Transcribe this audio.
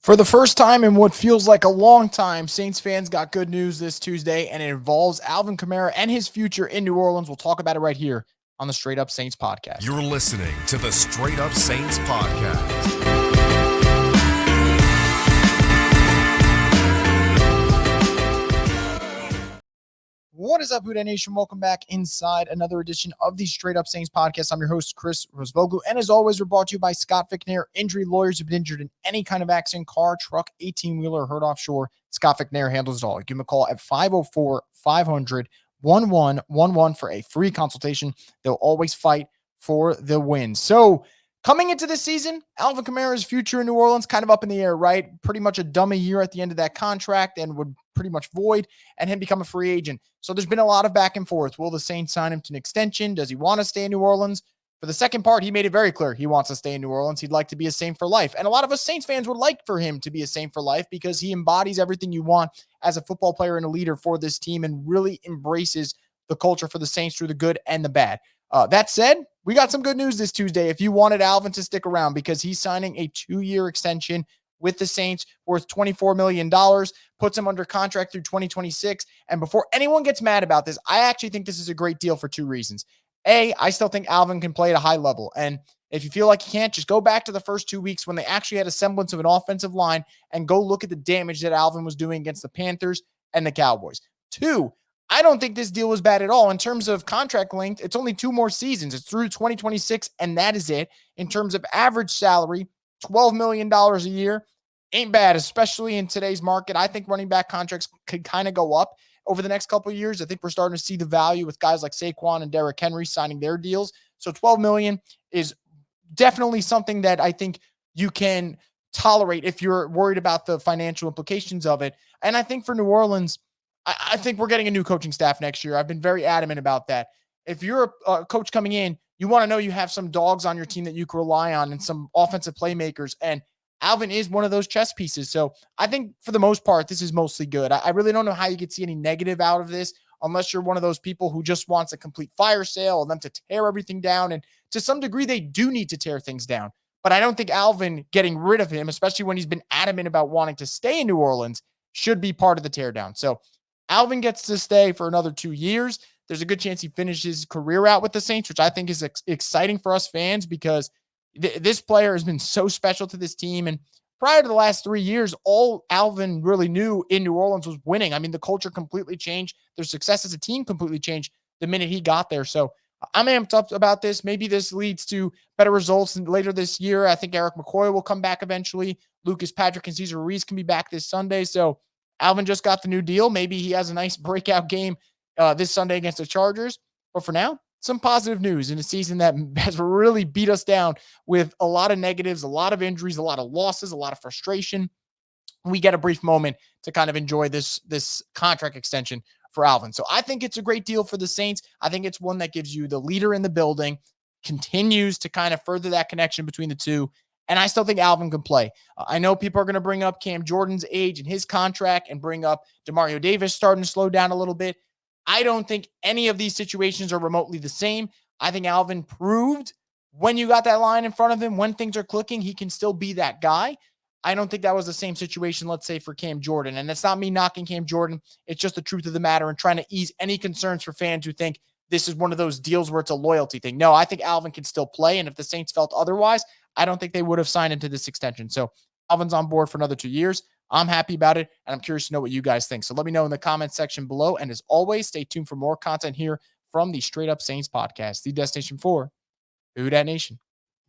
For the first time in what feels like a long time, Saints fans got good news this Tuesday, and it involves Alvin Kamara and his future in New Orleans. We'll talk about it right here on the Straight Up Saints podcast. You're listening to the Straight Up Saints podcast. What is up, Houdat Nation? Welcome back inside another edition of the Straight Up Saints podcast. I'm your host, Chris Rosvoglu, and as always, we're brought to you by Scott Ficknair, injury lawyers who've been injured in any kind of accident, car, truck, 18-wheeler, or hurt offshore. Scott Ficknair handles it all. Give him a call at 504-500-1111 for a free consultation. They'll always fight for the win. So, coming into this season, Alvin Kamara's future in New Orleans kind of up in the air, right? Pretty much a dummy year at the end of that contract and would pretty much void and him become a free agent. So there's been a lot of back and forth. Will the Saints sign him to an extension? Does he want to stay in New Orleans? For the second part, he made it very clear he wants to stay in New Orleans. He'd like to be a Saint for life. And a lot of us Saints fans would like for him to be a Saint for life because he embodies everything you want as a football player and a leader for this team and really embraces the culture for the Saints through the good and the bad. That said, we got some good news this Tuesday if you wanted Alvin to stick around because he's signing a 2-year extension with the Saints worth $24 million, puts him under contract through 2026. And before anyone gets mad about this, I actually think this is a great deal for two reasons. A, I still think Alvin can play at a high level. And if you feel like he can't, just go back to the first 2 weeks when they actually had a semblance of an offensive line and go look at the damage that Alvin was doing against the Panthers and the Cowboys. Two, I don't think this deal was bad at all. In terms of contract length, it's only 2 more seasons. It's through 2026, and that is it. In terms of average salary, $12 million a year. Ain't bad, especially in today's market. I think running back contracts could kind of go up over the next couple of years. I think we're starting to see the value with guys like Saquon and Derrick Henry signing their deals. So $12 million is definitely something that I think you can tolerate if you're worried about the financial implications of it. And I think for New Orleans, I think we're getting a new coaching staff next year. I've been very adamant about that. If you're a coach coming in, you want to know you have some dogs on your team that you can rely on and some offensive playmakers. And Alvin is one of those chess pieces. So I think for the most part, this is mostly good. I really don't know how you could see any negative out of this unless you're one of those people who just wants a complete fire sale and them to tear everything down. And to some degree, they do need to tear things down. But I don't think Alvin getting rid of him, especially when he's been adamant about wanting to stay in New Orleans, should be part of the teardown. So Alvin gets to stay for another 2 years. There's a good chance he finishes his career out with the Saints, which I think is exciting for us fans because this player has been so special to this team. And prior to the last 3 years, all Alvin really knew in New Orleans was winning. I mean, the culture completely changed. Their success as a team completely changed the minute he got there. So I'm amped up about this. Maybe this leads to better results later this year. I think Eric McCoy will come back eventually. Lucas Patrick and Cesar Ruiz can be back this Sunday. So Alvin just got the new deal. Maybe he has a nice breakout game this Sunday against the Chargers. But for now, some positive news in a season that has really beat us down with a lot of negatives, a lot of injuries, a lot of losses, a lot of frustration. We get a brief moment to kind of enjoy this contract extension for Alvin. So I think it's a great deal for the Saints. I think it's one that gives you the leader in the building, continues to kind of further that connection between the two. And I still think Alvin can play. I know people are going to bring up Cam Jordan's age and his contract and bring up DeMario Davis starting to slow down a little bit. I don't think any of these situations are remotely the same. I think Alvin proved when you got that line in front of him, when things are clicking, he can still be that guy. I don't think that was the same situation, let's say, for Cam Jordan. And it's not me knocking Cam Jordan. It's just the truth of the matter and trying to ease any concerns for fans who think this is one of those deals where it's a loyalty thing. No, I think Alvin can still play. And if the Saints felt otherwise, I don't think they would have signed into this extension. So Alvin's on board for another 2 years. I'm happy about it, and I'm curious to know what you guys think. So let me know in the comments section below. And as always, stay tuned for more content here from the Straight Up Saints podcast, the destination for Houdat Nation.